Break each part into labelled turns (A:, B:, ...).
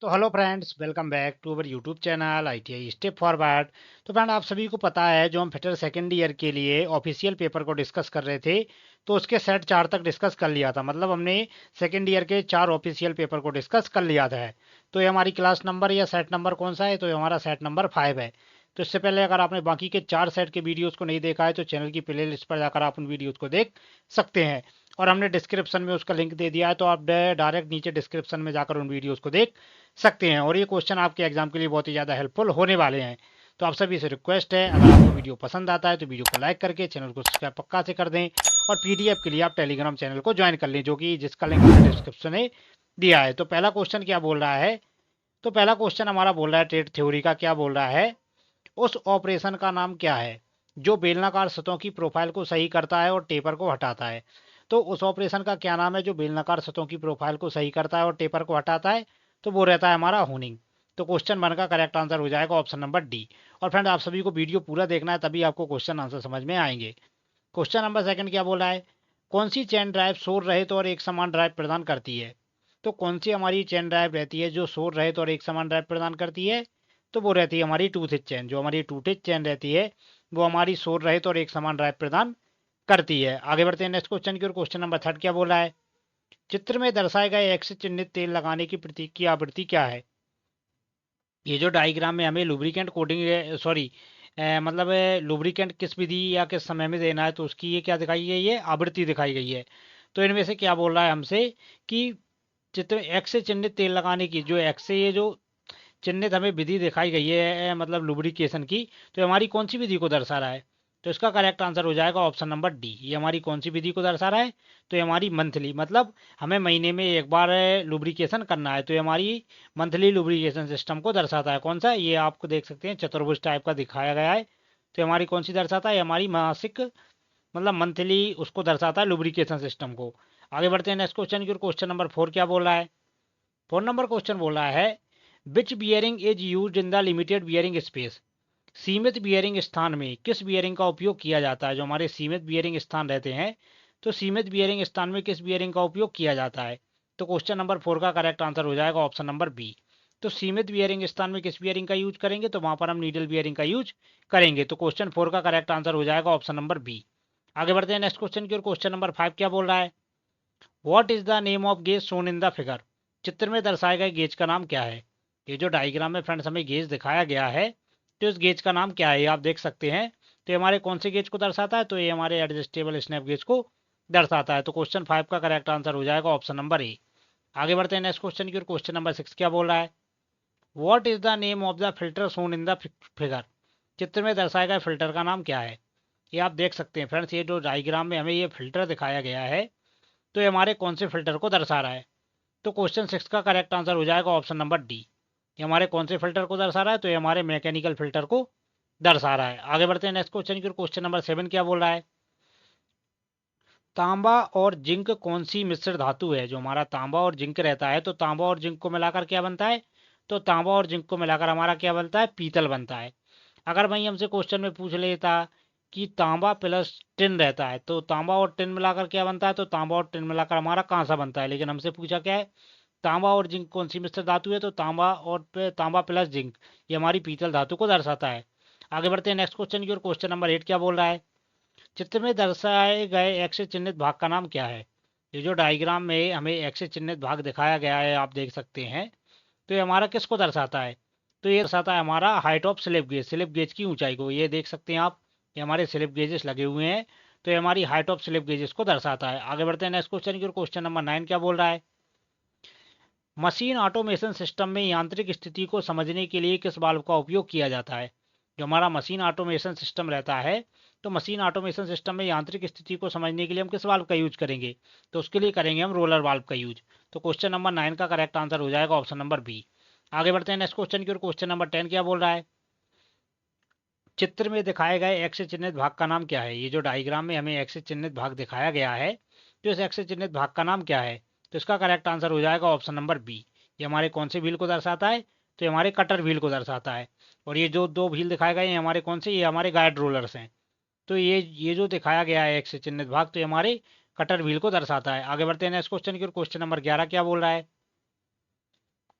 A: तो hello friends, welcome back to our YouTube channel ITI step forward. तो friend, आप सभी को पता है जो हम फिटर सेकेंड ईयर के लिए ऑफिशियल पेपर को डिस्कस कर रहे थे, तो उसके सेट 4 तक डिस्कस कर लिया था। मतलब हमने सेकेंड ईयर के 4 ऑफिशियल पेपर को डिस्कस कर लिया था। तो ये हमारी क्लास नंबर या सेट नंबर कौन सा है? तो ये हमारा सेट नंबर 5 है। तो इससे पहले अगर आपने बाकी के 4 सेट के वीडियोज़ को नहीं देखा है तो चैनल की प्ले लिस्ट पर जाकर आप उन वीडियोज़ को देख सकते हैं। और हमने डिस्क्रिप्शन में उसका लिंक दे दिया है, तो आप डायरेक्ट नीचे डिस्क्रिप्शन में जाकर उन वीडियोज़ को देख सकते हैं। और ये क्वेश्चन आपके एग्जाम के लिए बहुत ही ज़्यादा हेल्पफुल होने वाले हैं। तो आप सभी से रिक्वेस्ट है, अगर आपको वीडियो पसंद आता है तो वीडियो को लाइक करके चैनल को सब्सक्राइब पक्का से कर दें। और PDF के लिए आप टेलीग्राम चैनल को ज्वाइन कर लें, जो कि जिसका लिंक मैंने डिस्क्रिप्शन में दिया है। तो पहला क्वेश्चन क्या बोल रहा है? तो पहला क्वेश्चन हमारा बोल रहा है ट्रेड थ्योरी का। क्या बोल रहा है? उस ऑपरेशन का नाम क्या है जो बेलनाकार सतहों की प्रोफाइल को सही करता है और टेपर को हटाता है? तो उस ऑपरेशन का क्या नाम है जो बेलनाकार सतहों की प्रोफाइल को सही करता है और टेपर को हटाता है? तो वो रहता है हमारा होनिंग। तो क्वेश्चन वन का करेक्ट आंसर हो जाएगा ऑप्शन नंबर डी। और फ्रेंड, आप सभी को वीडियो पूरा देखना है, तभी आपको क्वेश्चन आंसर समझ में आएंगे। क्वेश्चन नंबर सेकंड क्या बोला है? कौन सी चेन ड्राइव शोर रहित और एक समान ड्राइव प्रदान करती है? तो कौन सी हमारी चेन ड्राइव रहती है जो शोर रहित और एक समान ड्राइव प्रदान करती है? तो वो रहती है हमारी टूथिच चेन। जो हमारी टूथिच चेन रहती है वो हमारी शोर रहित और एक समान ड्राइव प्रदान करती है। आगे बढ़ते हैं नेक्स्ट क्वेश्चन की ओर। क्वेश्चन नंबर थर्ड क्या बोला है? चित्र में दर्शाए गए एक्स चिन्हित तेल लगाने की प्रतीक की आवृत्ति क्या है? ये जो डायग्राम में हमें लुब्रिकेंट कोटिंग सॉरी मतलब लुब्रिकेंट किस विधि या किस समय में देना है, तो उसकी ये क्या दिखाई गई है? आवृत्ति दिखाई गई है। तो इनमें से क्या बोल रहा है हमसे कि चित्र एक्स से चिन्हित तेल लगाने की, जो एक्स से ये जो चिन्हित हमें विधि दिखाई गई है मतलब लुब्रिकेशन की, तो हमारी कौन सी विधि को दर्शा रहा है? तो इसका करेक्ट आंसर हो जाएगा ऑप्शन नंबर डी। ये हमारी कौन सी विधि को दर्शा रहा है? तो ये हमारी मंथली, मतलब हमें महीने में एक बार लुब्रिकेशन करना है, तो ये हमारी मंथली लुब्रिकेशन सिस्टम को दर्शाता है। कौन सा? ये आपको देख सकते हैं चतुर्भुज टाइप का दिखाया गया है। तो ये हमारी कौन सी दर्शाता है? हमारी मासिक, मतलब मंथली उसको दर्शाता है लुब्रिकेशन सिस्टम को। आगे बढ़ते हैं नेक्स्ट क्वेश्चन की ओर। क्वेश्चन नंबर 4 क्या बोल रहा है? 4 नंबर क्वेश्चन बोल रहा है which bearing is use in the limited bearing space? सीमित बियरिंग स्थान में किस बियरिंग का उपयोग किया जाता है? जो हमारे सीमित बियरिंग स्थान रहते हैं, तो सीमित बियरिंग स्थान में किस बियरिंग का उपयोग किया जाता है? तो क्वेश्चन नंबर 4 का करेक्ट आंसर हो जाएगा ऑप्शन नंबर बी। तो सीमित बियरिंग स्थान में किस बियरिंग का यूज करेंगे? तो वहां पर हम नीडल बियरिंग का यूज करेंगे। तो क्वेश्चन 4 का करेक्ट आंसर हो जाएगा ऑप्शन नंबर बी। आगे बढ़ते हैं नेक्स्ट क्वेश्चन की ओर। क्वेश्चन नंबर 5 क्या बोल रहा है? What is the name of gauge shown in the figure? चित्र में दर्शाए गए गेज का नाम क्या है? ये जो डायग्राम में फ्रेंड्स हमें गेज दिखाया गया है, तो इस गेज का नाम क्या है? ये आप देख सकते हैं। तो ये हमारे कौन से गेज को दर्शाता है? तो ये हमारे एडजस्टेबल स्नैप गेज को दर्शाता है। तो क्वेश्चन 5 का करेक्ट आंसर हो जाएगा ऑप्शन नंबर ए। आगे बढ़ते हैं नेक्स्ट क्वेश्चन की ओर। क्वेश्चन नंबर 6 क्या बोल रहा है? What is the name of the filter shown in the figure? चित्र में दर्शाए गए फिल्टर का नाम क्या है? ये आप देख सकते हैं फ्रेंड्स, ये जो डायग्राम में हमें ये फिल्टर दिखाया गया है, तो ये हमारे कौन से फिल्टर को दर्शा रहा है? तो क्वेश्चन 6 का करेक्ट आंसर हो जाएगा ऑप्शन नंबर डी। ये हमारे कौन से फिल्टर को दर्शा रहा है? तो ये हमारे मैकेनिकल फिल्टर को दर्शा रहा है। आगे बढ़ते हैं नेक्स्ट क्वेश्चन की ओर। क्वेश्चन नंबर 7 क्या बोल रहा है? तांबा और जिंक कौन सी मिश्र धातु है? जो हमारा तांबा और जिंक रहता है, तो तांबा और जिंक को मिलाकर क्या बनता है? तो तांबा और जिंक को मिलाकर हमारा क्या बनता है? पीतल बनता है। अगर वही हमसे क्वेश्चन में पूछ लेता कि तांबा प्लस टिन रहता है, तो तांबा और टिन मिलाकर क्या बनता है? तो तांबा और टिन मिलाकर हमारा कांसा बनता है। लेकिन हमसे पूछा क्या है? तांबा और जिंक कौन सी मिश्र धातु है? तो तांबा और तांबा प्लस जिंक, ये हमारी पीतल धातु को दर्शाता है। आगे बढ़ते हैं नेक्स्ट क्वेश्चन की ओर। क्वेश्चन नंबर 8 क्या बोल रहा है? चित्र में दर्शाए गए एक्स से चिन्हित भाग का नाम क्या है? ये जो डायग्राम में हमें एक्स से चिन्हित भाग दिखाया गया है, आप देख सकते हैं। तो ये हमारा किसको दर्शाता है? तो ये दर्शाता है हमारा हाइट ऑफ स्लिप गेज की ऊंचाई को। ये देख सकते हैं आप, ये हमारे स्लिप गेजेस लगे हुए हैं। तो ये हमारी हाइट ऑफ स्लिप गेजेस को दर्शाता है। आगे बढ़ते हैं नेक्स्ट क्वेश्चन की ओर। क्वेश्चन नंबर 9 क्या बोल रहा है? मशीन ऑटोमेशन सिस्टम में यांत्रिक स्थिति को समझने के लिए किस वाल्व का उपयोग किया जाता है? जो हमारा मशीन ऑटोमेशन सिस्टम रहता है, तो मशीन ऑटोमेशन सिस्टम में यांत्रिक स्थिति को समझने के लिए हम किस वाल्व का यूज करेंगे? तो उसके लिए करेंगे हम रोलर वाल्व का यूज। तो क्वेश्चन नंबर 9 का करेक्ट आंसर हो जाएगा ऑप्शन नंबर बी। आगे बढ़ते हैं नेक्स्ट क्वेश्चन की ओर। क्वेश्चन नंबर 10 क्या बोल रहा है? चित्र में दिखाए गए एक्स चिन्हित भाग का नाम क्या है? ये जो डायग्राम में हमें एक्स चिन्हित भाग दिखाया गया है, तो इस एक्स चिन्हित भाग का नाम क्या है? तो इसका करेक्ट आंसर हो जाएगा ऑप्शन नंबर बी। ये हमारे कौन से व्हील को दर्शाता है? तो ये हमारे कटर व्हील को दर्शाता है। और ये जो दो व्हील दिखाए गए हैं हमारे कौन से? ये हमारे गाइड रोलर्स हैं। तो ये जो दिखाया गया है एक्स चिन्हित भाग, तो ये हमारे कटर व्हील को दर्शाता है। आगे बढ़ते हैं नेक्स्ट क्वेश्चन की ओर। क्वेश्चन नंबर 11 क्या बोल रहा है?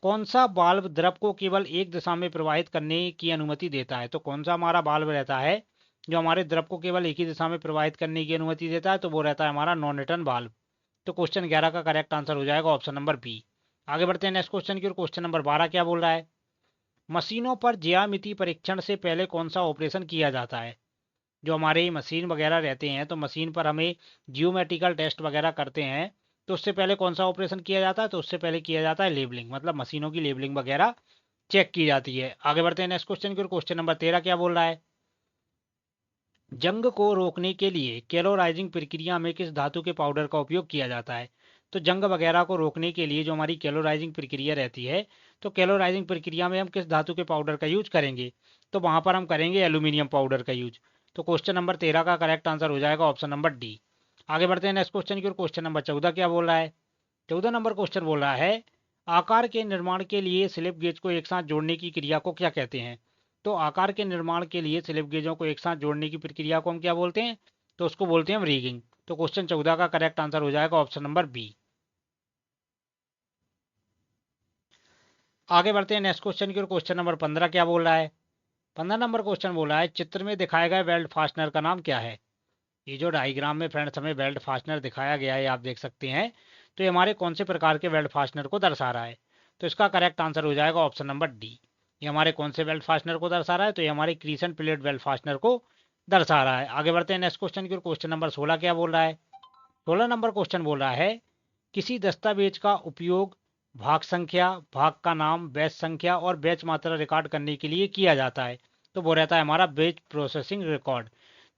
A: कौन सा बाल्ब द्रव को केवल एक दिशा में प्रवाहित करने की अनुमति देता है? तो कौन सा हमारा बाल्ब रहता है जो हमारे द्रव को केवल एक ही दिशा में प्रवाहित करने की अनुमति देता है? तो वो रहता है हमारा नॉन रिटर्न बाल्ब। तो क्वेश्चन 11 का करेक्ट आंसर हो जाएगा ऑप्शन नंबर बी। आगे बढ़ते हैं नेक्स्ट क्वेश्चन की ओर। क्वेश्चन नंबर 12 क्या बोल रहा है? मशीनों पर ज्यामिति परीक्षण से पहले कौन सा ऑपरेशन किया जाता है? जो हमारे मशीन वगैरह रहते हैं तो मशीन पर हमें जियोमेट्रिकल टेस्ट वगैरह करते हैं, तो उससे पहले कौन सा ऑपरेशन किया जाता है? तो उससे पहले किया जाता है लेबलिंग, मतलब मशीनों की लेबलिंग वगैरह चेक की जाती है। आगे बढ़ते हैं नेक्स्ट क्वेश्चन की ओर। क्वेश्चन नंबर 13 क्या बोल रहा है? जंग को रोकने के लिए कैलोराइजिंग प्रक्रिया में किस धातु के पाउडर का उपयोग किया जाता है? तो जंग वगैरह को रोकने के लिए जो हमारी कैलोराइजिंग प्रक्रिया रहती है, तो कैलोराइजिंग प्रक्रिया में हम किस धातु के पाउडर का यूज करेंगे? तो वहां पर हम करेंगे एल्यूमिनियम पाउडर का यूज। तो क्वेश्चन नंबर 13 का करेक्ट आंसर हो जाएगा ऑप्शन नंबर डी। आगे बढ़ते हैं नेक्स्ट क्वेश्चन की ओर। क्वेश्चन नंबर 14 क्या बोल रहा है? 14 नंबर क्वेश्चन बोल रहा है, आकार के निर्माण के लिए स्लिप गेज को एक साथ जोड़ने की क्रिया को क्या कहते हैं? तो आकार के निर्माण के लिए स्लिप गेजों को एक साथ जोड़ने की प्रक्रिया को हम क्या बोलते हैं? तो उसको बोलते हैं हम रिगिंग। तो क्वेश्चन 14 का करेक्ट आंसर हो जाएगा ऑप्शन नंबर बी। आगे बढ़ते हैं नेक्स्ट क्वेश्चन की ओर। क्वेश्चन नंबर 15 क्या बोल रहा है? 15 नंबर क्वेश्चन बोल रहा है, चित्र में दिखाए गए बेल्ट फास्टनर का नाम क्या है? ये जो डायग्राम में फ्रेंड्स हमें बेल्ट फास्टनर दिखाया गया है, आप देख सकते हैं, तो ये हमारे कौन से प्रकार के बेल्ट फास्टनर को दर्शा रहा है? तो इसका करेक्ट आंसर हो जाएगा ऑप्शन नंबर डी। ये हमारे कौन से बेल्ट फास्टनर को दर्शा रहा है? तो ये हमारे क्रीसेंट प्लेट बेल्ट फास्टनर को दर्शा रहा है। आगे बढ़ते हैं नेक्स्ट क्वेश्चन की ओर। क्वेश्चन नंबर 16 क्या बोल रहा है? 16 नंबर क्वेश्चन बोल रहा है, किसी दस्तावेज का उपयोग भाग संख्या, भाग का नाम, बैच संख्या और बैच मात्रा रिकॉर्ड करने के लिए किया जाता है? तो वो रहता है हमारा बैच प्रोसेसिंग रिकॉर्ड।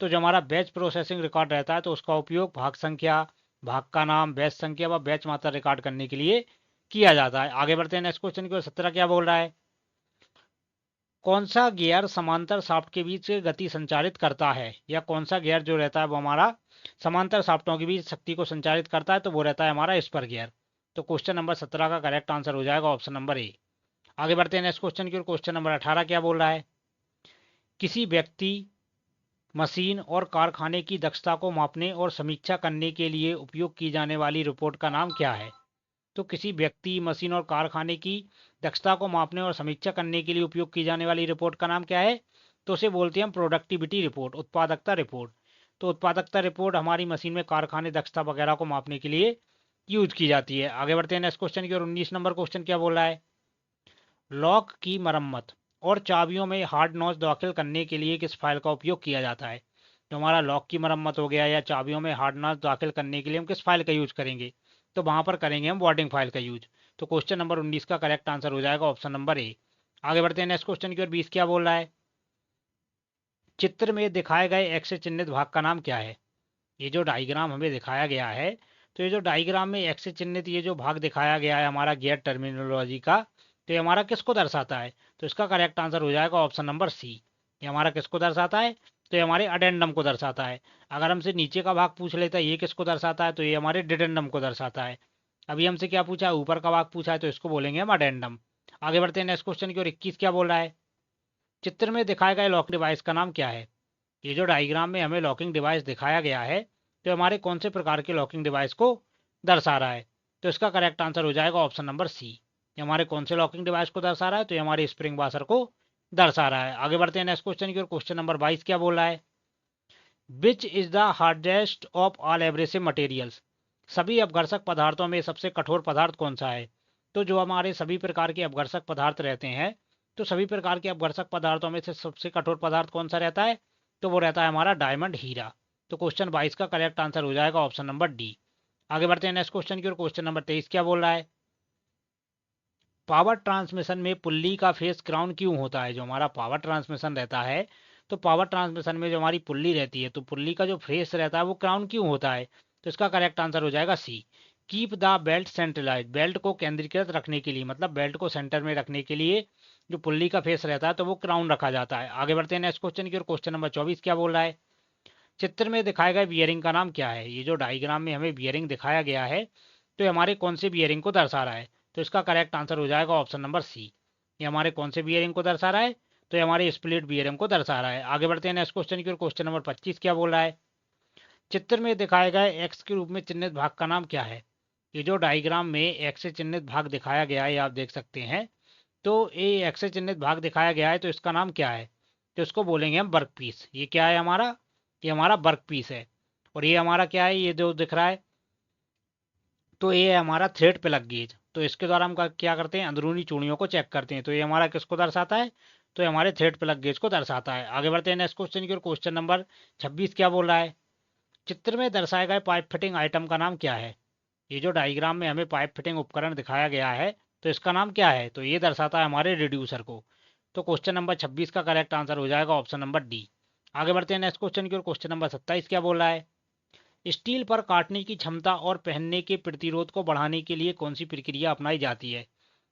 A: तो जो हमारा बैच प्रोसेसिंग रिकॉर्ड रहता है, तो उसका उपयोग भाग संख्या, भाग का नाम, बैच संख्या व बैच मात्रा रिकॉर्ड करने के लिए किया जाता है। आगे बढ़ते हैं नेक्स्ट क्वेश्चन की ओर। 17 क्या बोल रहा है? कौन सा गियर समांतर शाफ्ट के बीच गति संचारित करता है? या कौन सा गियर जो रहता है वो हमारा समांतर शाफ्टों के बीच शक्ति को संचारित करता है? तो वो रहता है हमारा स्पर गियर। तो क्वेश्चन नंबर 17 का करेक्ट आंसर हो जाएगा ऑप्शन नंबर ए। आगे बढ़ते हैं नेक्स्ट क्वेश्चन की ओर। क्वेश्चन नंबर 18 क्या बोल रहा है? किसी व्यक्ति, मशीन और कारखाने की दक्षता को मापने और समीक्षा करने के लिए उपयोग की जाने वाली रिपोर्ट का नाम क्या है? तो किसी व्यक्ति, मशीन और कारखाने की दक्षता को मापने और समीक्षा करने के लिए उपयोग की जाने वाली रिपोर्ट का नाम क्या है? तो उसे बोलते हैं हम प्रोडक्टिविटी रिपोर्ट, उत्पादकता रिपोर्ट। तो उत्पादकता रिपोर्ट हमारी मशीन में कारखाने दक्षता वगैरह को मापने के लिए यूज की जाती है। आगे बढ़ते हैं नेक्स्ट क्वेश्चन की ओर। 19 नंबर क्वेश्चन क्या बोल रहा है? लॉक की मरम्मत और चाबियों में हार्ड नॉच दाखिल करने के लिए किस फाइल का उपयोग किया जाता है? तो हमारा लॉक की मरम्मत हो गया या चाबियों में हार्ड नॉच दाखिल करने के लिए हम किस फाइल का यूज करेंगे? तो वहां पर करेंगे हम वार्डिंग फाइल का यूज। तो क्वेश्चन नंबर 19 का करेक्ट आंसर हो जाएगा ऑप्शन नंबर ए। आगे बढ़ते हैं नेक्स्ट क्वेश्चन की ओर। 20 क्या बोल रहा है? चित्र में दिखाए गए एक्स से चिन्हित भाग का नाम क्या है? ये जो डायग्राम हमें दिखाया गया है, तो ये जो डायग्राम में एक्स से चिन्हित ये जो भाग दिखाया गया है हमारा गियर टर्मिनोलॉजी का, तो ये हमारा किसको दर्शाता है? तो इसका करेक्ट आंसर हो जाएगा ऑप्शन नंबर सी। ये हमारा किसको दर्शाता है? तो ये हमारे अडेंडम को दर्शाता है। अगर हमसे नीचे का भाग पूछ लेता है ये किसको दर्शाता है, तो ये हमारे डिडेंडम को दर्शाता है। अभी हमसे क्या पूछा है? ऊपर का भाग पूछा है, तो इसको बोलेंगे हम अडेंडम। आगे बढ़ते हैं नेक्स्ट क्वेश्चन की ओर। 21 क्या बोल रहा है? चित्र में दिखाए गए लॉक डिवाइस का नाम क्या है? ये जो डायग्राम में हमें लॉकिंग डिवाइस दिखाया गया है, तो हमारे कौन से प्रकार के लॉकिंग डिवाइस को दर्शा रहा है? तो इसका करेक्ट आंसर हो जाएगा ऑप्शन नंबर सी। ये हमारे कौन से लॉकिंग डिवाइस को दर्शा रहा है? तो ये हमारे स्प्रिंग वाशर को दर्शा रहा है। आगे बढ़ते हैं नेक्स्ट क्वेश्चन की ओर। क्वेश्चन नंबर 22 क्या बोल रहा है? Which is the hardest of all abrasive materials? सभी अपघर्षक पदार्थों में सबसे कठोर पदार्थ कौन सा है? तो जो हमारे सभी प्रकार के अपघर्षक पदार्थ रहते हैं, तो सभी प्रकार के अपघर्षक पदार्थों में से सबसे कठोर पदार्थ कौन सा रहता है? तो वो रहता है हमारा डायमंड हीरा। तो क्वेश्चन 22 का करेक्ट आंसर हो जाएगा ऑप्शन नंबर डी। आगे बढ़ते हैं नेक्स्ट क्वेश्चन की ओर। क्वेश्चन नंबर 23 क्या बोल रहा है? पावर ट्रांसमिशन में पुल्ली का फेस क्राउन क्यों होता है? जो हमारा पावर ट्रांसमिशन रहता है, तो पावर ट्रांसमिशन में जो हमारी पुल्ली रहती है, तो पुल्ली का जो फेस रहता है वो क्राउन क्यों होता है? तो इसका करेक्ट आंसर हो जाएगा C. Keep the belt centralise, belt को केंद्रीकृत रखने के लिए, मतलब बेल्ट को सेंटर में रखने के लिए जो पुल्ली का फेस रहता है तो वो क्राउन रखा जाता है। आगे बढ़ते हैं नेक्स्ट क्वेश्चन की ओर। क्वेश्चन नंबर 24 क्या बोल रहा है? चित्र में दिखाए गए बियरिंग का नाम क्या है? ये जो डायग्राम में हमें बियरिंग दिखाया गया है, तो ये हमारे कौन से बियरिंग को दर्शा रहा है? तो इसका करेक्ट आंसर हो जाएगा ऑप्शन नंबर सी। ये हमारे कौन से बियरिंग को दर्शा रहा है? तो ये हमारे स्प्लिट बियरिंग को दर्शा रहा है। आगे बढ़ते हैं नेक्स्ट क्वेश्चन की ओर। क्वेश्चन नंबर 25 क्या बोल रहा है? चित्र में दिखाए गए एक्स के रूप में चिन्हित भाग का नाम क्या है? ये जो डायग्राम में एक्स से चिन्हित भाग दिखाया गया है, ये आप देख सकते हैं। तो ये एक्स से चिन्हित भाग दिखाया गया है, तो इसका नाम क्या है? तो इसको बोलेंगे हम वर्क पीस। ये क्या है हमारा? ये हमारा वर्क पीस है। और ये हमारा क्या है? ये जो दिख रहा है, तो ये है हमारा थ्रेड प्लग गेज। तो इसके द्वारा हम क्या करते हैं? अंदरूनी चूड़ियों को चेक करते हैं। तो ये हमारा किसको दर्शाता है? तो ये हमारे थ्रेड प्लग गेज को दर्शाता है। आगे बढ़ते हैं नेक्स्ट क्वेश्चन की ओर। क्वेश्चन नंबर 26 क्या बोल रहा है? चित्र में दर्शाए गए पाइप फिटिंग आइटम का नाम क्या है? ये जो डायग्राम में हमें पाइप फिटिंग उपकरण दिखाया गया है, तो इसका नाम क्या है? तो ये दर्शाता है हमारे रिड्यूसर को। तो क्वेश्चन नंबर 26 का करेक्ट आंसर हो जाएगा ऑप्शन नंबर डी। आगे बढ़ते हैं नेक्स्ट क्वेश्चन की ओर। क्वेश्चन नंबर 27 क्या बोल रहा है? स्टील पर काटने की क्षमता और पहनने के प्रतिरोध को बढ़ाने के लिए कौन सी प्रक्रिया अपनाई जाती है?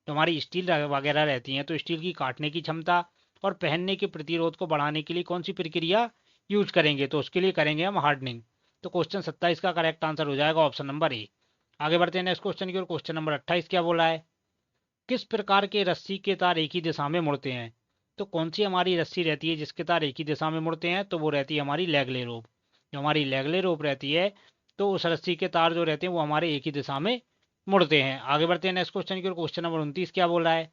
A: तो हमारी स्टील वगैरह रहती हैं, तो स्टील की काटने की क्षमता और पहनने के प्रतिरोध को बढ़ाने के लिए कौन सी प्रक्रिया यूज करेंगे? तो उसके लिए करेंगे हम हार्डनिंग। तो क्वेश्चन 27 का करेक्ट आंसर हो जाएगा ऑप्शन नंबर ए। आगे बढ़ते हैं नेक्स्ट क्वेश्चन की ओर। क्वेश्चन नंबर 28 क्या बोला है? किस प्रकार के रस्सी के तार एक ही दिशा में मुड़ते हैं? तो कौन सी हमारी रस्सी रहती है जिसके तार एक ही दिशा में मुड़ते हैं? तो वो रहती है हमारी लैगले रोप। जो हमारी लैगले रोप रहती है, तो उस रस्सी के तार जो रहते हैं वो हमारे एक ही दिशा में मुड़ते हैं। आगे बढ़ते हैं नेक्स्ट क्वेश्चन की ओर। क्वेश्चन नंबर 29 क्या बोल रहा है?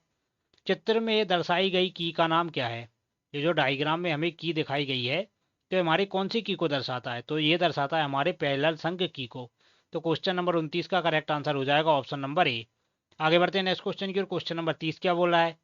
A: चित्र में दर्शाई गई की का नाम क्या है? ये जो डायग्राम में हमें की दिखाई गई है, तो हमारे कौन सी की को दर्शाता है? तो ये दर्शाता है हमारे पैरेलल संघ की को। तो क्वेश्चन नंबर 29 का करेक्ट आंसर हो जाएगा ऑप्शन नंबर ए। आगे बढ़ते हैं नेक्स्ट क्वेश्चन की ओर। क्वेश्चन नंबर 30 क्या बोल रहा है?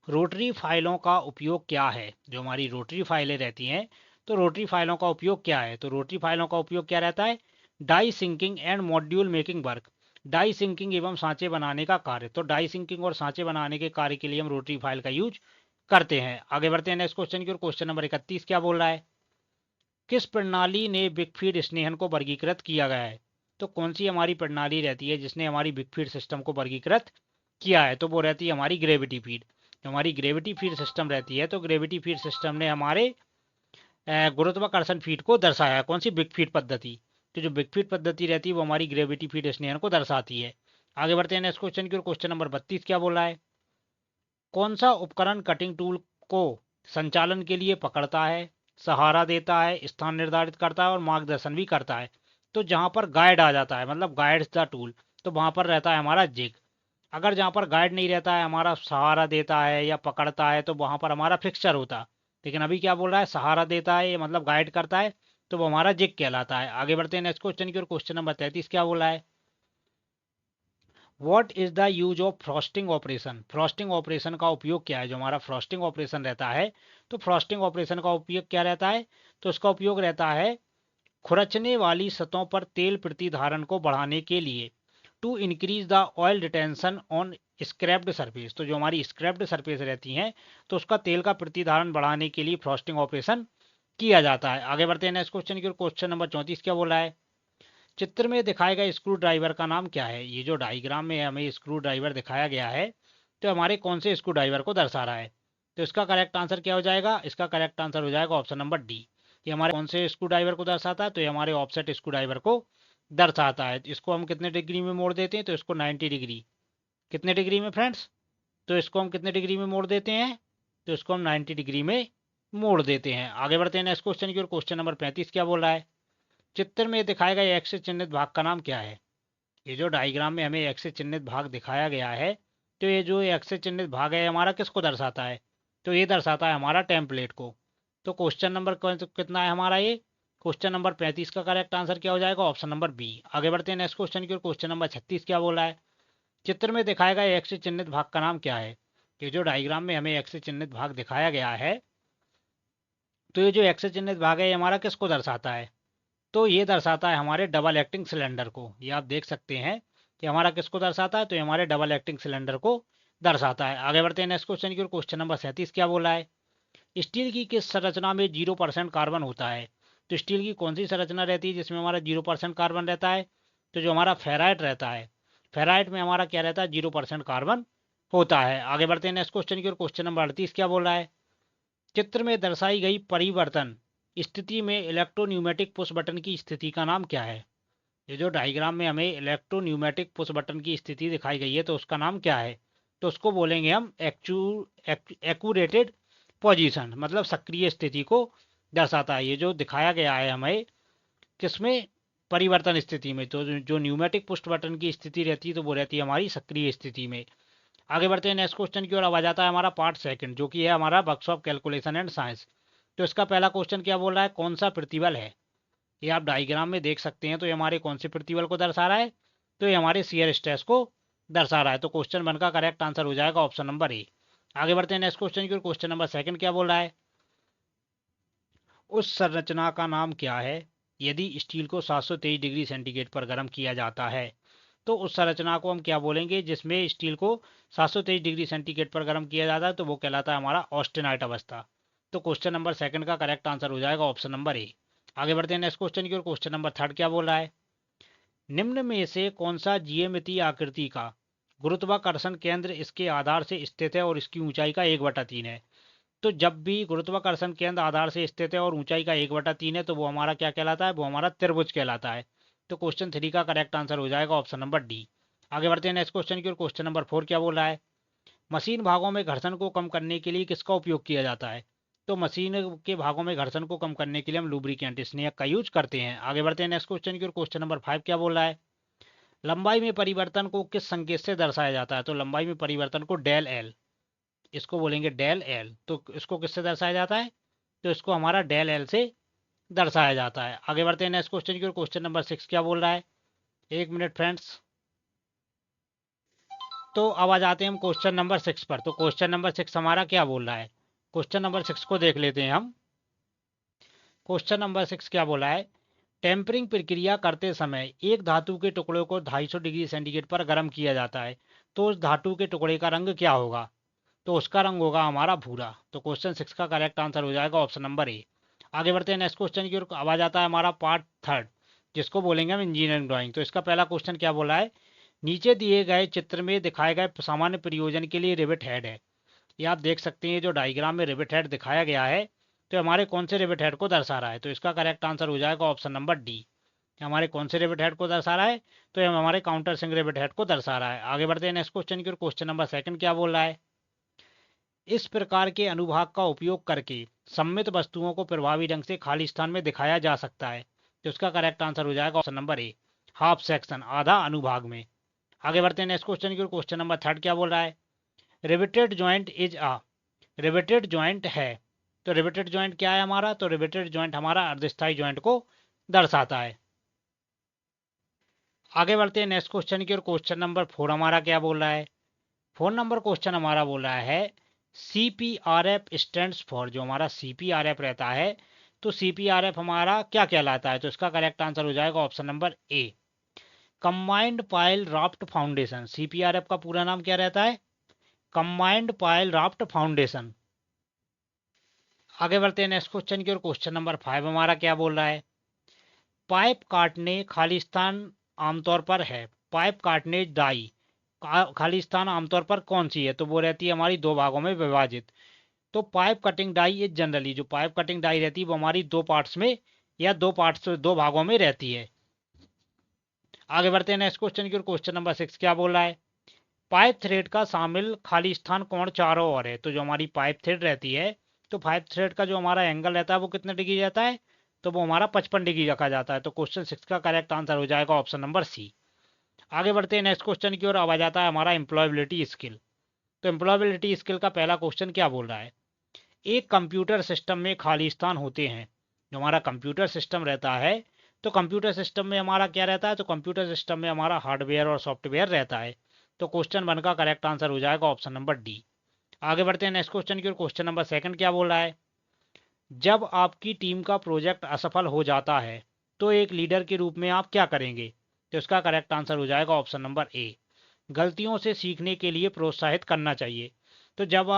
A: रोटरी फाइलों का उपयोग क्या है? जो हमारी रोटरी फाइलें रहती हैं, तो रोटरी फाइलों का उपयोग क्या है? तो रोटरी फाइलों का उपयोग क्या रहता है? Die sinking and module making work. Die sinking एवं सांचे बनाने का कार्य। तो डाई सिंकिंग और सांचे बनाने के कार्य के लिए हम रोटरी फाइल का यूज करते हैं। आगे बढ़ते हैं नेक्स्ट क्वेश्चन की ओर। क्वेश्चन नंबर 31 क्या बोल रहा है? किस प्रणाली ने बिगफीड स्नेहन को वर्गीकृत किया गया है? तो कौन सी हमारी प्रणाली रहती है जिसने हमारी बिगफीड सिस्टम को वर्गीकृत किया है? तो वो रहती है हमारी ग्रेविटी फीड। हमारी ग्रेविटी फीड सिस्टम रहती है, तो ग्रेविटी फीड सिस्टम ने हमारे गुरुत्वाकर्षण फीड को दर्शाया। कौन सी? बिग फीड पद्धति। तो जो बिग फीड पद्धति रहती है वो हमारी ग्रेविटी फीड स्नेहन को दर्शाती है। आगे बढ़ते हैं नेक्स्ट क्वेश्चन की ओर। क्वेश्चन नंबर 32 क्या बोल रहा है? कौन सा उपकरण कटिंग टूल को संचालन के लिए पकड़ता है, सहारा देता है, स्थान निर्धारित करता है और मार्गदर्शन भी करता है? तो जहां पर गाइड आ जाता है, मतलब गाइड्स द टूल, तो वहां पर रहता है हमारा जिग। अगर जहां पर गाइड नहीं रहता है, हमारा सहारा देता है या पकड़ता है, तो वहां पर हमारा फिक्सचर होता है। लेकिन अभी क्या बोल रहा है? सहारा देता है, ये मतलब गाइड करता है, तो वो हमारा जिग कहलाता है। आगे बढ़ते हैं नेक्स्ट क्वेश्चन की ओर। क्वेश्चन नंबर 33 क्या बोला है? What is the use of frosting operation? Frosting operation का उपयोग क्या है? जो हमारा फ्रॉस्टिंग ऑपरेशन रहता है, तो फ्रॉस्टिंग ऑपरेशन का उपयोग क्या रहता है? तो उसका उपयोग रहता है खुरचने वाली सतहों पर तेल प्रतिधारण को बढ़ाने के लिए, to increase the oil retention on scraped surface. तो जो हमारी स्क्रैप्ड सरफेस रहती हैं, तो उसका तेल का प्रतिधारण बढ़ाने के लिए फ्रॉस्टिंग ऑपरेशन किया जाता है। आगे बढ़ते हैं नेक्स्ट क्वेश्चन की ओर। क्वेश्चन नंबर 34 क्या बोला है? चित्र में दिखाए गए स्क्रू ड्राइवर का नाम क्या है? ये जो डायग्राम में हमें स्क्रू ड्राइवर दिखाया गया है, तो हमारे कौन से स्क्रू ड्राइवर को दर्शा रहा है? तो इसका करेक्ट आंसर क्या हो जाएगा? इसका करेक्ट आंसर हो जाएगा ऑप्शन नंबर डी। ये हमारे कौन से स्क्रू ड्राइवर को दर्शाता है? तो ये हमारे ऑफसेट स्क्रू ड्राइवर को दर्शाता है। इसको हम कितने डिग्री में मोड़ देते हैं? तो इसको 90 डिग्री। कितने डिग्री में फ्रेंड्स? तो इसको हम कितने डिग्री में मोड़ देते हैं? तो इसको हम 90 डिग्री में मोड़ देते हैं। आगे बढ़ते हैं नेक्स्ट क्वेश्चन की ओर। क्वेश्चन नंबर 35 क्या बोल रहा है? चित्र में दिखाए गए एक्स से चिन्हित भाग का नाम क्या है? ये जो डायग्राम में हमें एक्स से चिन्हित भाग दिखाया गया है, तो ये जो एक्स से चिन्हित भाग है हमारा किसको दर्शाता है? तो ये दर्शाता है हमारा टेम्पलेट को। तो क्वेश्चन नंबर कितना है हमारा? ये क्वेश्चन नंबर 35 का करेक्ट आंसर क्या हो जाएगा? Option number B. आगे बढ़ते हैं नेक्स्ट क्वेश्चन की ओर। क्वेश्चन नंबर 36 क्या बोला है? चित्र में दिखाया गया एक्स से चिन्हित भाग का नाम क्या है? ये जो डायग्राम में हमें एक्स से चिन्हित भाग दिखाया गया है, तो ये जो एक्स से चिन्हित भाग है ये हमारा किसको दर्शाता है? तो ये दर्शाता है हमारे डबल एक्टिंग सिलेंडर को। ये आप देख सकते हैं कि हमारा किसको दर्शाता है? तो ये हमारे डबल एक्टिंग सिलेंडर को दर्शाता है। आगे बढ़ते हैं नेक्स्ट क्वेश्चन की ओर। क्वेश्चन नंबर 37 क्या बोला है? स्टील की किस संरचना में 0% कार्बन होता है? तो स्टील की कौन सी संरचना रहती है जिसमें हमारा 0% कार्बन रहता है? तो जो हमारा फेराइट रहता है, फेराइट में हमारा क्या रहता है? 0% कार्बन होता है। आगे बढ़ते हैं नेक्स्ट क्वेश्चन की ओर। क्वेश्चन नंबर 38 क्या बोल रहा है? चित्र में दर्शाई गई परिवर्तन स्थिति में इलेक्ट्रोन्यूमेटिक पुश बटन की स्थिति का नाम क्या है? ये जो डायग्राम में हमें इलेक्ट्रोन्यूमेटिक पुश बटन की स्थिति दिखाई गई है, तो उसका नाम क्या है? तो उसको बोलेंगे हम एक्यूरेटेड पोजीशन, मतलब सक्रिय स्थिति को दर्शाता है। ये जो दिखाया गया है हमें किसमें? परिवर्तन स्थिति में। तो जो न्यूमेटिक पुश बटन की स्थिति रहती है तो वो रहती है हमारी सक्रिय स्थिति में। आगे बढ़ते हैं नेक्स्ट क्वेश्चन की ओर। अब आ जाता है हमारा पार्ट सेकंड, जो कि है हमारा वर्कशॉप कैलकुलेशन एंड साइंस। तो इसका पहला क्वेश्चन क्या बोल रहा है, कौन सा प्रतिबल है। ये आप डायग्राम में देख सकते हैं। तो ये हमारे कौन से प्रतिबल को दर्शा रहा है, तो ये हमारे शियर स्ट्रेस को दर्शा रहा है। तो क्वेश्चन वन का करेक्ट आंसर हो जाएगा ऑप्शन नंबर ए। आगे बढ़ते हैं नेक्स्ट क्वेश्चन की ओर। क्वेश्चन नंबर सेकंड क्या बोल रहा है, उस संरचना का नाम क्या है यदि स्टील को 723 डिग्री सेंटीग्रेड पर गर्म किया जाता है। तो उस संरचना को हम क्या बोलेंगे जिसमें स्टील को 723 डिग्री सेंटीग्रेड पर गर्म किया जाता है, तो वो कहलाता है हमारा ऑस्टेनाइट अवस्था। तो क्वेश्चन नंबर सेकंड का करेक्ट आंसर हो जाएगा ऑप्शन नंबर ए। आगे बढ़ते हैं नेक्स्ट क्वेश्चन की ओर। क्वेश्चन नंबर थर्ड क्या बोल रहा है, निम्न में से कौन सा ज्यामितीय आकृति का गुरुत्वाकर्षण केंद्र इसके आधार से स्थित है और इसकी ऊंचाई का 1/3 है। तो जब भी गुरुत्वाकर्षण केंद्र आधार से स्थित है और ऊंचाई का 1/3 है तो वो हमारा क्या कहलाता है, वो हमारा त्रिभुज कहलाता है। तो क्वेश्चन थ्री का करेक्ट आंसर हो जाएगा ऑप्शन नंबर डी। आगे बढ़ते हैं नेक्स्ट क्वेश्चन की ओर। क्वेश्चन नंबर फोर क्या बोल रहा है, मशीन भागों में घर्षण को कम करने के लिए किसका उपयोग किया जाता है। तो मशीन के भागों में घर्षण को कम करने के लिए हम लुब्रिकेंट स्नेहक का यूज करते हैं। आगे बढ़ते हैं नेक्स्ट क्वेश्चन की ओर। क्वेश्चन नंबर फाइव क्या बोल रहा है, लंबाई में परिवर्तन को किस संकेत से दर्शाया जाता है। तो लंबाई में परिवर्तन को डेल एल, इसको बोलेंगे डेल एल। तो इसको किससे दर्शाया जाता है, तो इसको हमारा डेल एल से दर्शाया जाता है। आगे बढ़ते हैं नेक्स्ट क्वेश्चन की ओर। क्वेश्चन नंबर सिक्स क्या बोल रहा है, एक मिनट फ्रेंड्स। तो अब आ जाते हैं हम क्वेश्चन नंबर सिक्स पर। तो क्वेश्चन नंबर सिक्स हमारा क्या बोल रहा है, क्वेश्चन नंबर सिक्स को देख लेते हैं हम। क्वेश्चन नंबर सिक्स क्या बोला है, टेम्परिंग प्रक्रिया करते समय एक धातु के टुकड़े को 250 डिग्री सेंटीग्रेड पर गर्म किया जाता है। तो उस धातु के टुकड़े का रंग क्या होगा, तो उसका रंग होगा हमारा भूरा। तो क्वेश्चन सिक्स का करेक्ट आंसर हो जाएगा ऑप्शन नंबर ए। आगे बढ़ते हैं नेक्स्ट क्वेश्चन की ओर। अब आ जाता है हमारा पार्ट थर्ड, जिसको बोलेंगे हम इंजीनियरिंग ड्राइंग। तो इसका पहला क्वेश्चन क्या बोला है, नीचे दिए गए चित्र में दिखाए गए सामान्य प्रयोजन के लिए रिवेट हेड है। ये आप देख सकते हैं जो डायग्राम में रिवेट हेड दिखाया गया है, तो हमारे कौन से रिवेट हेड को दर्शा रहा है। तो इसका करेक्ट आंसर हो जाएगा ऑप्शन नंबर डी। हमारे कौन से रिवेट हेड को दर्शा रहा है, तो ये हमारे काउंटर सिंग रिवेट हेड को दर्शा रहा है। आगे बढ़ते हैं नेक्स्ट क्वेश्चन की ओर। क्वेश्चन नंबर सेकंड क्या बोल रहा है, इस प्रकार के अनुभाग का उपयोग करके सममित वस्तुओं को प्रभावी ढंग से खाली स्थान में दिखाया जा सकता है। तो इसका करेक्ट आंसर हो जाएगा option number A, half section, आधा अनुभाग में। आगे बढ़ते हैं नेक्स्ट क्वेश्चन की ओर। क्वेश्चन नंबर थर्ड क्या बोल रहा है, riveted joint is a, riveted joint है। तो रिवेटेड ज्वाइंट क्या है हमारा, तो रिवेटेड ज्वाइंट हमारा अर्धस्थायी ज्वाइंट को दर्शाता है। आगे बढ़ते हैं नेक्स्ट क्वेश्चन की ओर। क्वेश्चन नंबर फोर हमारा क्या बोल रहा है, फोर नंबर क्वेश्चन हमारा बोल रहा है CPRF स्टैंड्स फॉर, जो हमारा CPRF रहता है, तो CPRF हमारा क्या कहलाता है। तो इसका करेक्ट आंसर हो जाएगा option number A, combined pile raft foundation. CPRF का पूरा नाम क्या रहता है, कंबाइंड पाइल राफ्ट फाउंडेशन। आगे बढ़ते हैं नेक्स्ट क्वेश्चन की ओर। क्वेश्चन नंबर फाइव हमारा क्या बोल रहा है, पाइप काटने खालिस्तान आमतौर पर है, पाइप काटने डाई खालिस्तान आमतौर पर कौन सी है, तो वो रहती है हमारी दो भागों में विभाजित। तो pipe cutting die is generally, जो पाइप कटिंग डाई रहती है वो हमारी दो पार्ट्स में या दो भागों में रहती है। आगे बढ़ते हैं नेक्स्ट क्वेश्चन की ओर। क्वेश्चन नंबर सिक्स क्या बोल रहा है, पाइप थ्रेड का शामिल खाली स्थान कोण चारों ओर है। तो जो हमारी पाइप थ्रेड रहती है, तो पाइप थ्रेड का जो हमारा एंगल रहता है वो कितने डिग्री रहता है, तो वो हमारा 55 डिग्री रखा जाता है। तो क्वेश्चन सिक्स का करेक्ट आंसर हो जाएगा ऑप्शन नंबर सी। आगे बढ़ते हैं नेक्स्ट क्वेश्चन की ओर। अब आ जाता है हमारा एम्प्लॉयबिलिटी स्किल। तो एम्प्लॉयबिलिटी स्किल का पहला क्वेश्चन क्या बोल रहा है, एक कंप्यूटर सिस्टम में खाली स्थान होते हैं। जो हमारा कंप्यूटर सिस्टम रहता है, तो कंप्यूटर सिस्टम में हमारा क्या रहता है, तो कंप्यूटर सिस्टम में हमारा हार्डवेयर और सॉफ्टवेयर रहता है। तो क्वेश्चन वन का करेक्ट आंसर हो जाएगा ऑप्शन नंबर डी। आगे बढ़ते हैं नेक्स्ट क्वेश्चन की ओर। क्वेश्चन नंबर सेकंड क्या बोल रहा है, जब आपकी टीम का प्रोजेक्ट असफल हो जाता है तो एक लीडर के रूप में आप क्या करेंगे। तो इसका करेक्ट आंसर हो जाएगा ऑप्शन नंबर ए, गलतियों से सीखने के लिए प्रोत्साहित करना चाहिए। तो जब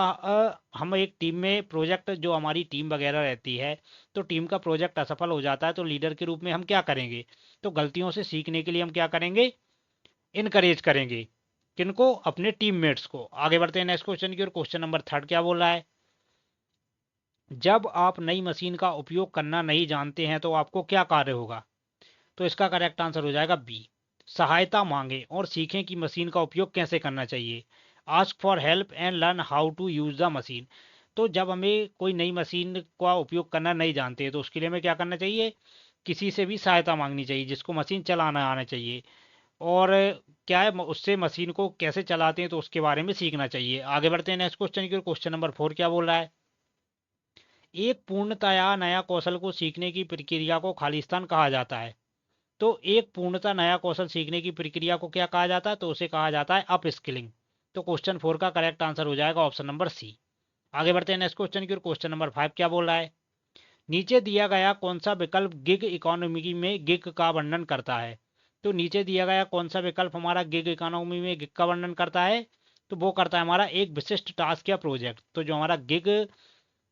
A: हम एक टीम में प्रोजेक्ट, जो हमारी टीम वगैरह रहती है, तो टीम का प्रोजेक्ट असफल हो जाता है तो लीडर के रूप में हम क्या करेंगे, तो गलतियों से सीखने के लिए हम क्या करेंगे, इनकरेज करेंगे, किनको, अपने टीममेट्स को। आगे बढ़ते हैं नेक्स्ट क्वेश्चन की ओर। क्वेश्चन नंबर थर्ड क्या बोल रहा है, जब आप नई मशीन का उपयोग करना नहीं जानते हैं तो आपको क्या कार्य होगा। तो इसका करेक्ट आंसर हो जाएगा बी, सहायता मांगे और सीखें कि मशीन का उपयोग कैसे करना चाहिए। Ask for help and learn how to use the machine. तो जब हमें कोई नई मशीन का उपयोग करना नहीं जानते तो उसके लिए हमें क्या करना चाहिए, किसी से भी सहायता मांगनी चाहिए, जिसको मशीन चलाना आना चाहिए। और क्या है, उससे मशीन को कैसे चलाते हैं तो उसके बारे में सीखना चाहिए। आगे बढ़ते हैं नेक्स्ट क्वेश्चन की ओर। क्वेश्चन नंबर 4 क्या बोल रहा है? एक पूर्णतया नया कौशल को सीखने की प्रक्रिया को खालिस्तान कहा जाता है। तो एक पूर्णतः नया कौशल सीखने की प्रक्रिया को क्या कहा जाता है? तो उसे कहा जाता है अप स्किलिंग। तो क्वेश्चन 4 का करेक्ट आंसर हो जाएगा ऑप्शन नंबर सी। आगे बढ़ते हैं नेक्स्ट क्वेश्चन की ओर। क्वेश्चन नंबर 5 क्या बोल रहा है? नीचे दिया गया कौन सा विकल्प गिग इकोनॉमी में गिग का वर्णन करता है? तो नीचे दिया गया कौन सा विकल्प हमारा गिग इकोनॉमी में गिग का वर्णन करता है? तो वो करता है हमारा एक विशिष्ट टास्क या प्रोजेक्ट। तो जो हमारा गिग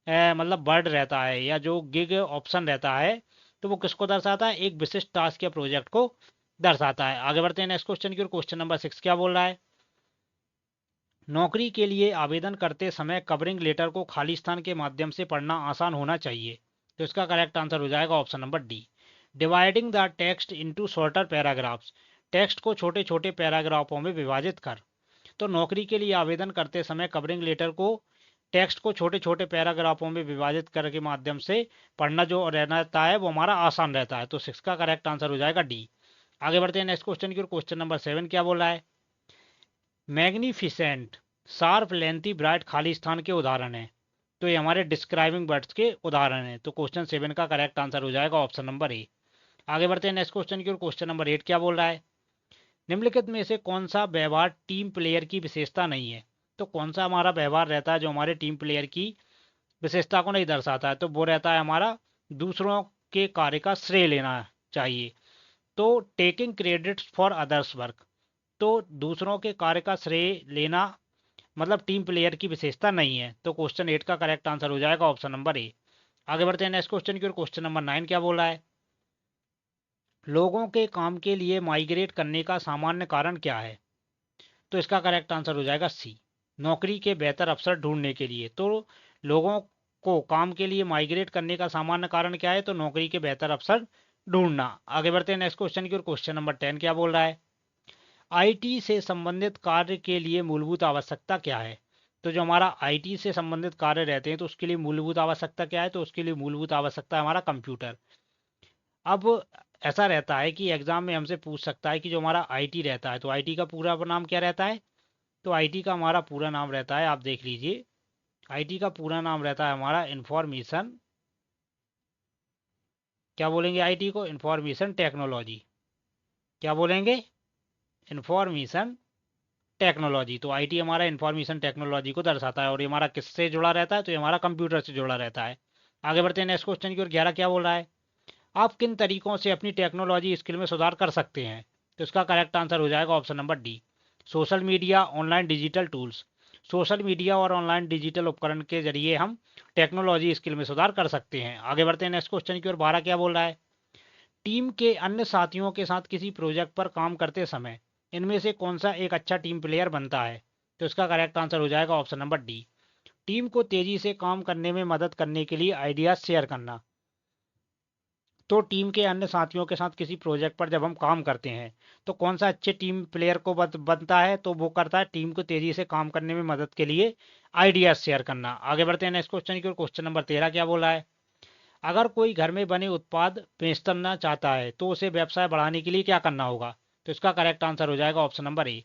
A: मतलब वर्ड रहता है या जो गिग ऑप्शन रहता है, तो वो किसको दर्शाता है? एक विशिष्ट टास्क या प्रोजेक्ट को दर्शाता है। आगे बढ़ते हैं नेक्स्ट क्वेश्चन की ओर। क्वेश्चन नंबर 6 क्या बोल रहा है? नौकरी के लिए आवेदन करते समय कवरिंग लेटर को खाली स्थान के माध्यम से पढ़ना आसान होना चाहिए। तो इसका करेक्ट आंसर हो जाएगा option number D. Dividing the text into shorter paragraphs. Text को छोटे छोटे पैराग्राफों में विभाजित कर। तो नौकरी के लिए आवेदन करते समय कवरिंग लेटर को टेक्स्ट को छोटे छोटे पैराग्राफों में विभाजित कर के माध्यम से पढ़ना जो रहता है वो हमारा आसान रहता है। तो 6 का करेक्ट आंसर हो जाएगा डी। आगे बढ़ते हैं नेक्स्ट क्वेश्चन की ओर। क्वेश्चन नंबर 7 क्या बोल रहा है? मैग्निफिसेंट, शार्प, लेंथी, ब्राइट खाली स्थान के उदाहरण है। तो ये हमारे डिस्क्राइबिंग वर्ड्स के उदाहरण है। तो क्वेश्चन 7 का करेक्ट आंसर हो जाएगा ऑप्शन नंबर ए। आगे बढ़ते हैं नेक्स्ट क्वेश्चन की ओर। क्वेश्चन नंबर 8 क्या बोल रहा है? निम्नलिखित में से कौन सा व्यवहार टीम प्लेयर की विशेषता नहीं है? तो कौन सा हमारा व्यवहार रहता है जो हमारे टीम प्लेयर की विशेषता को नहीं दर्शाता है? तो वो रहता है हमारा दूसरों के कार्य का श्रेय लेना चाहिए। तो taking credits for others work. तो दूसरों के कार्य का श्रेय लेना मतलब टीम प्लेयर की विशेषता नहीं है। तो क्वेश्चन 8 का करेक्ट आंसर हो जाएगा ऑप्शन नंबर ए। आगे बढ़ते हैं नेक्स्ट क्वेश्चन की ओर। क्वेश्चन नंबर 9 क्या बोल रहा है? लोगों के काम के लिए माइग्रेट करने का सामान्य कारण क्या है? तो इसका करेक्ट आंसर हो जाएगा सी, नौकरी के बेहतर अवसर ढूंढने के लिए। तो लोगों को काम के लिए माइग्रेट करने का सामान्य कारण क्या है? तो नौकरी के बेहतर अवसर ढूंढना। आगे बढ़ते हैं नेक्स्ट क्वेश्चन की ओर। क्वेश्चन नंबर 10 क्या बोल रहा है? आईटी से संबंधित कार्य के लिए मूलभूत आवश्यकता क्या है? तो जो हमारा आईटी से संबंधित कार्य रहते हैं तो उसके लिए मूलभूत आवश्यकता क्या है? तो उसके लिए मूलभूत आवश्यकता है हमारा कंप्यूटर। अब ऐसा रहता है कि एग्जाम में हमसे पूछ सकता है कि जो हमारा आईटी रहता है तो आईटी का पूरा नाम क्या रहता है? तो आईटी का हमारा पूरा नाम रहता है, आप देख लीजिए, आईटी का पूरा नाम रहता है हमारा इंफॉर्मेशन, क्या बोलेंगे आईटी को? Information technology. क्या बोलेंगे? Information technology. तो आईटी हमारा इंफॉर्मेशन टेक्नोलॉजी को दर्शाता है। और ये हमारा किससे जुड़ा रहता है? तो ये हमारा कंप्यूटर से जुड़ा रहता है। आगे बढ़ते हैं नेक्स्ट क्वेश्चन की ओर। 11 क्या बोल रहा है? आप किन तरीकों से अपनी टेक्नोलॉजी स्किल में सुधार कर सकते हैं? तो इसका करेक्ट आंसर हो जाएगा option number D, social media, online digital tools. Social media और ऑनलाइन डिजिटल उपकरण के जरिए हम टेक्नोलॉजी स्किल में सुधार कर सकते हैं। आगे बढ़ते हैं नेक्स्ट क्वेश्चन की ओर। 12 क्या बोल रहा है? टीम के अन्य साथियों के साथ किसी प्रोजेक्ट पर काम करते समय इनमें से कौन सा एक अच्छा टीम प्लेयर बनता है? तो इसका करेक्ट आंसर हो जाएगा ऑप्शन नंबर डी, टीम को तेजी से काम करने में मदद करने के लिए आइडियाज शेयर करना। तो टीम के अन्य साथियों के साथ किसी प्रोजेक्ट पर जब हम काम करते हैं तो कौन सा अच्छे टीम प्लेयर को बनता है? तो वो करता है टीम को तेजी से काम करने में मदद के लिए आइडियाज शेयर करना। आगे बढ़ते हैं नेक्स्ट क्वेश्चन की ओर। क्वेश्चन नंबर 13 क्या बोला है? अगर कोई घर में बने उत्पाद बेचना चाहता है तो उसे व्यवसाय बढ़ाने के लिए क्या करना होगा? तो इसका करेक्ट आंसर हो जाएगा ऑप्शन नंबर ए,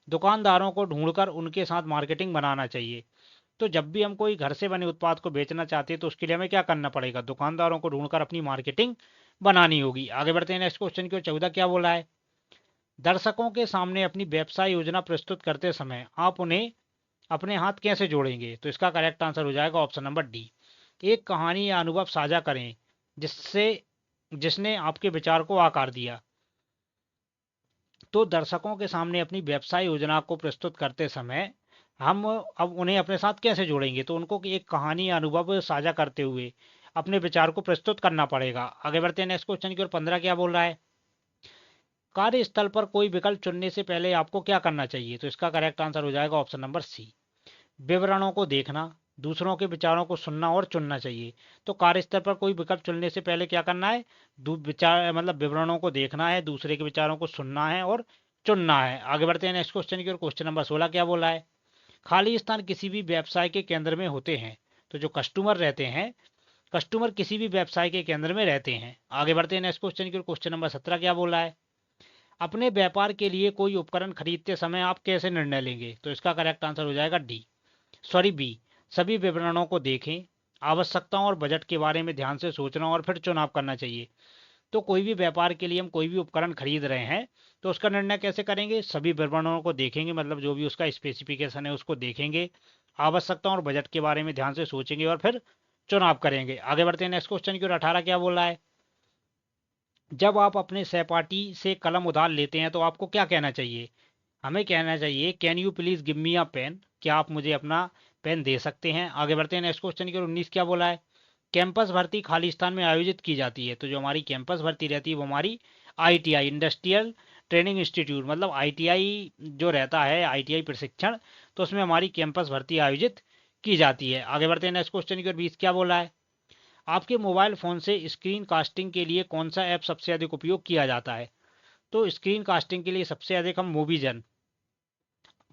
A: दुकानदारों को ढूंढकर उनके साथ मार्केटिंग बनाना चाहिए। तो जब भी हम कोई घर से बने उत्पाद को बेचना चाहते हैं तो उसके लिए हमें क्या करना पड़ेगा? दुकानदारों को ढूंढकर अपनी मार्केटिंग बनानी होगी। आगे बढ़ते हैं नेक्स्ट क्वेश्चन की ओर। 14 क्या बोला है? दर्शकों के सामने अपनी व्यवसाय योजना प्रस्तुत करते समय आप उन्हें अपने हाथ कैसे जोड़ेंगे? तो इसका करेक्ट आंसर हो जाएगा ऑप्शन नंबर डी, एक कहानी या अनुभव साझा करें जिससे जिसने आपके विचार को आकार दिया। तो दर्शकों के सामने अपनी व्यवसाय योजना को प्रस्तुत करते समय हम अब उन्हें अपने साथ कैसे जोड़ेंगे? तो उनको एक कहानी या अनुभव साझा करते हुए अपने विचार को प्रस्तुत करना पड़ेगा। आगे बढ़ते हैं नेक्स्ट क्वेश्चन की ओर। 15 क्या बोल रहा है? कार्यस्थल पर कोई विकल्प चुनने से पहले आपको क्या करना चाहिए? तो इसका करेक्ट आंसर हो जाएगा ऑप्शन नंबर सी, विवरणों को देखना, दूसरों के विचारों को सुनना और चुनना चाहिए। तो कार्यस्थल पर कोई विकल्प चुनने से पहले क्या करना है? विचार मतलब विवरणों को देखना है, दूसरे के विचारों को सुनना है और चुनना है। आगे बढ़ते हैं नेक्स्ट क्वेश्चन की ओर। क्वेश्चन नंबर 16 क्या बोला है? खाली स्थान किसी भी व्यवसाय के केंद्र में होते हैं। तो जो कस्टमर रहते हैं, कस्टमर किसी भी व्यवसाय के केंद्र में रहते हैं। आगे बढ़ते हैं नेक्स्ट क्वेश्चन की ओर। क्वेश्चन नंबर 17 क्या बोला है? अपने व्यापार के लिए कोई उपकरण खरीदते समय आप कैसे निर्णय लेंगे? तो इसका करेक्ट आंसर हो जाएगा बी। सभी विवरणों को देखें, आवश्यकताओं और बजट के बारे में ध्यान से सोचना और फिर चुनाव करना चाहिए। तो कोई भी व्यापार के लिए हम कोई भी उपकरण खरीद रहे हैं तो उसका निर्णय कैसे करेंगे? सभी विवरणों को देखेंगे, मतलब जो भी उसका स्पेसिफिकेशन है उसको देखेंगे, आवश्यकताओं और बजट के बारे में ध्यान से सोचेंगे और फिर चुनाव करेंगे। आगे बढ़ते हैं नेक्स्ट क्वेश्चन की ओर। 18 क्या बोला है? जब आप अपने सहपाठी से कलम उधार लेते हैं तो आपको क्या कहना चाहिए? हमें कहना चाहिए can you please give me a pen, क्या आप मुझे अपना पेन दे सकते हैं? आगे बढ़ते हैं नेक्स्ट क्वेश्चन की ओर। 19 क्या बोला है? कैंपस भर्ती खाली स्थान में आयोजित की जाती है। तो जो हमारी कैंपस भर्ती रहती है वो हमारी आईटीआई, इंडस्ट्रियल ट्रेनिंग इंस्टीट्यूट, मतलब आईटीआई जो रहता है, आईटीआई प्रशिक्षण, तो उसमें हमारी कैंपस भर्ती आयोजित की जाती है। आगे बढ़ते हैं नेक्स्ट क्वेश्चन की ओर। 20 क्या बोला है? आपके मोबाइल फ़ोन से स्क्रीन कास्टिंग के लिए कौन सा ऐप सबसे अधिक उपयोग किया जाता है? तो स्क्रीन कास्टिंग के लिए सबसे अधिक हम मूवीजन,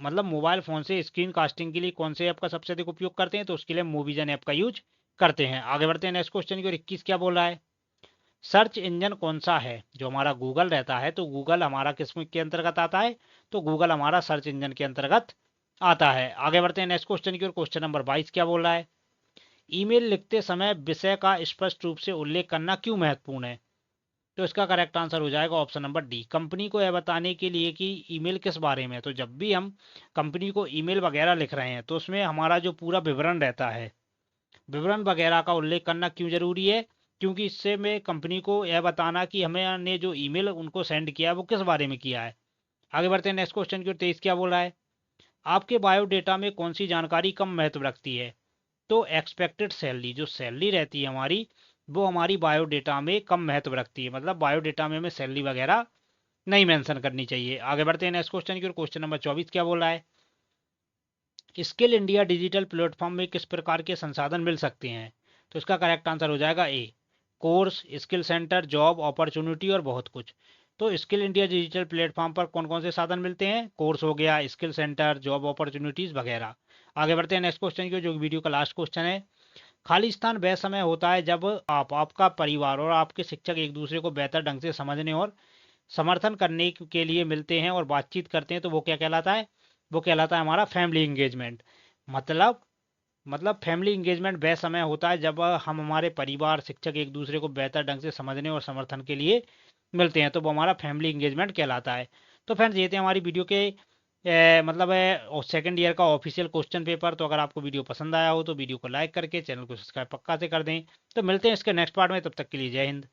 A: मतलब मोबाइल फ़ोन से स्क्रीन कास्टिंग के लिए कौन से ऐप का सबसे अधिक उपयोग करते हैं? तो उसके लिए मूवीजन ऐप का यूज करते हैं। आगे बढ़ते हैं नेक्स्ट क्वेश्चन की ओर। 21 क्या बोल रहा है? सर्च इंजन कौन सा है? जो हमारा गूगल रहता है, तो गूगल हमारा किस के अंतर्गत आता है? तो गूगल हमारा सर्च इंजन के अंतर्गत आता है। आगे बढ़ते हैं नेक्स्ट क्वेश्चन की ओर। क्वेश्चन नंबर 22 क्या बोल रहा है? ईमेल लिखते समय विषय का स्पष्ट रूप से उल्लेख करना क्यों महत्वपूर्ण है? तो इसका करेक्ट आंसर हो जाएगा ऑप्शन नंबर डी, कंपनी को यह बताने के लिए कि ईमेल किस बारे में है। तो जब भी हम कंपनी को ईमेल वगैरह लिख रहे हैं तो उसमें हमारा जो पूरा विवरण रहता है, विवरण वगैरह का उल्लेख करना क्यों जरूरी है? क्योंकि इससे में कंपनी को यह बताना कि हमें ने जो ईमेल उनको सेंड किया है वो किस बारे में किया है। आगे बढ़ते हैं नेक्स्ट क्वेश्चन की ओर। 23 क्या बोल रहा है? आपके बायोडेटा में कौन सी जानकारी कम महत्व रखती है? तो एक्सपेक्टेड सैलरी, जो सैलरी रहती है हमारी, वो हमारी बायोडेटा में कम महत्व रखती है, मतलब बायोडेटा में हमें सैलरी वगैरह नहीं मेंशन करनी चाहिए। आगे बढ़ते हैं नेक्स्ट क्वेश्चन की ओर। क्वेश्चन नंबर 24 क्या बोला है? स्किल इंडिया डिजिटल प्लेटफॉर्म में किस प्रकार के संसाधन मिल सकते हैं? तो इसका करेक्ट आंसर हो जाएगा A, course, skill centre, job opportunity और बहुत कुछ। तो स्किल इंडिया डिजिटल प्लेटफॉर्म पर कौन कौन से साधन मिलते हैं? कोर्स हो गया, स्किल सेंटर, जॉब अपॉर्चुनिटीज वगैरह। आगे बढ़ते हैं नेक्स्ट क्वेश्चन की ओर, जो वीडियो का लास्ट क्वेश्चन है। खाली स्थान वह समय होता है जब आप, आपका परिवार और आपके शिक्षक एक दूसरे को बेहतर ढंग से समझने और समर्थन करने के लिए मिलते हैं और बातचीत करते हैं। तो वो क्या कहलाता है? वो कहलाता है हमारा फैमिली इंगेजमेंट। मतलब फैमिली इंगेजमेंट वह समय होता है जब हम, हमारे परिवार, शिक्षक एक दूसरे को बेहतर ढंग से समझने और समर्थन के लिए मिलते हैं, तो वो हमारा फैमिली इंगेजमेंट कहलाता है। तो फ्रेंड्स ये थे हमारी वीडियो के मतलब सेकंड ईयर का ऑफिशियल क्वेश्चन पेपर। तो अगर आपको वीडियो पसंद आया हो तो वीडियो को लाइक करके चैनल को सब्सक्राइब पक्का से कर दें। तो मिलते हैं इसके नेक्स्ट पार्ट में, तब तक के लिए जय हिंद।